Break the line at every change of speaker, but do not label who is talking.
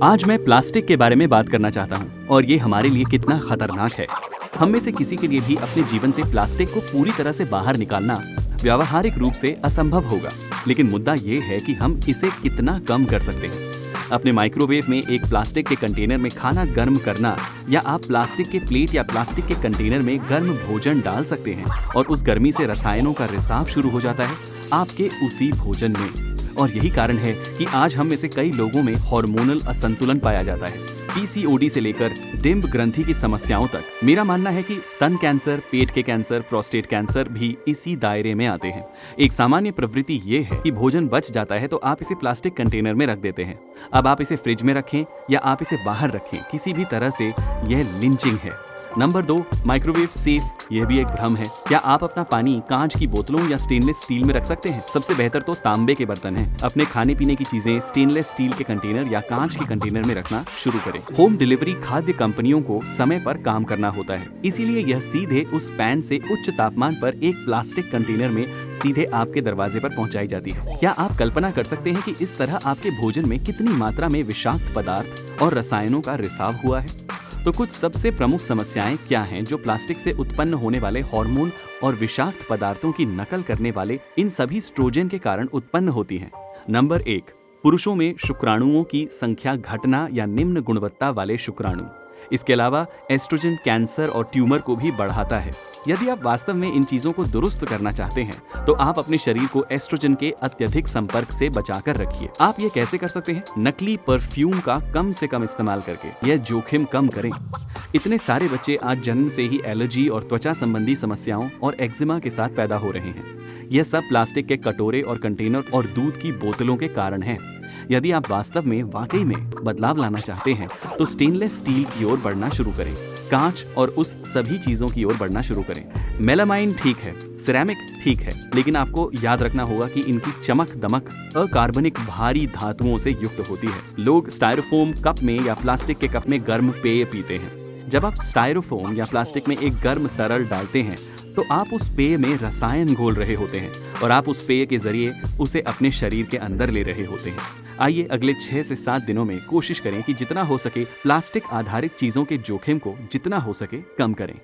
आज मैं प्लास्टिक के बारे में बात करना चाहता हूँ और ये हमारे लिए कितना खतरनाक है। हम में से किसी के लिए भी अपने जीवन से प्लास्टिक को पूरी तरह से बाहर निकालना व्यावहारिक रूप से असंभव होगा, लेकिन मुद्दा ये है कि हम इसे कितना कम कर सकते हैं। अपने माइक्रोवेव में एक प्लास्टिक के कंटेनर में खाना गर्म करना, या आप प्लास्टिक के प्लेट या प्लास्टिक के कंटेनर में गर्म भोजन डाल सकते हैं और उस गर्मी से रसायनों का रिसाव शुरू हो जाता है आपके उसी भोजन में। और यही कारण है कि आज हम में से कई लोगों में हार्मोनल असंतुलन पाया जाता है। पीसीओडी से लेकर डिम्ब ग्रंथि की समस्याओं तक। मेरा मानना है कि स्तन कैंसर, पेट के कैंसर, प्रोस्टेट कैंसर भी इसी दायरे में आते हैं। एक सामान्य प्रवृत्ति ये है कि भोजन बच जाता है तो आप इसे प्लास्टिक कंटेनर में रख देते हैं। अब आप इसे फ्रिज में रखें या आप इसे बाहर रखें, किसी भी तरह से यह लिंचिंग है। Number 2, microwave safe. यह भी एक भ्रम है। क्या आप अपना पानी कांच की बोतलों या स्टेनलेस स्टील में रख सकते हैं? सबसे बेहतर तो तांबे के बर्तन हैं। अपने खाने पीने की चीजें स्टेनलेस स्टील के कंटेनर या कांच के कंटेनर में रखना शुरू करें। होम डिलीवरी खाद्य कंपनियों को समय पर काम करना होता है, इसीलिए यह सीधे उस पैन से उच्च तापमान पर एक प्लास्टिक कंटेनर में सीधे आपके दरवाजे पर पहुंचाई जाती है। क्या आप कल्पना कर सकते हैं कि इस तरह आपके भोजन में कितनी मात्रा में विषाक्त पदार्थ और रसायनों का रिसाव हुआ है? तो कुछ सबसे प्रमुख समस्याएं क्या हैं जो प्लास्टिक से उत्पन्न होने वाले हार्मोन और विषाक्त पदार्थों की नकल करने वाले इन सभी स्ट्रोजन के कारण उत्पन्न होती हैं? नंबर 1, पुरुषों में शुक्राणुओं की संख्या घटना या निम्न गुणवत्ता वाले शुक्राणु। इसके अलावा एस्ट्रोजन कैंसर और ट्यूमर को भी बढ़ाता है। यदि आप वास्तव में इन चीजों को दुरुस्त करना चाहते हैं तो आप अपने शरीर को एस्ट्रोजन के अत्यधिक संपर्क से बचाकर रखिए। आप ये कैसे कर सकते हैं? नकली परफ्यूम का कम से कम इस्तेमाल करके यह जोखिम कम करें। इतने सारे बच्चे आज जन्म से ही एलर्जी और त्वचा संबंधी समस्याओं और एक्जिमा के साथ पैदा हो रहे हैं। यह सब प्लास्टिक के कटोरे और कंटेनर और दूध की बोतलों के कारण है। यदि आप वास्तव में वाकई में बदलाव लाना चाहते हैं तो स्टेनलेस स्टील की ओर बढ़ना शुरू करें, कांच और उस सभी चीजों की ओर बढ़ना शुरू करें। मेलामाइन ठीक है, सिरेमिक ठीक है, लेकिन आपको याद रखना होगा कि इनकी चमक दमक अकार्बनिक भारी धातुओं से युक्त होती है। लोग स्टायरोफोम कप में या प्लास्टिक के कप में गर्म पेय पीते हैं। जब आप स्टायरोफोम या प्लास्टिक में एक गर्म तरल डालते हैं तो आप उस पेय में रसायन घोल रहे होते हैं और आप उस पेय के जरिए उसे अपने शरीर के अंदर ले रहे होते हैं। आइए अगले 6 से 7 दिनों में कोशिश करें कि जितना हो सके प्लास्टिक आधारित चीजों के जोखिम को जितना हो सके कम करें।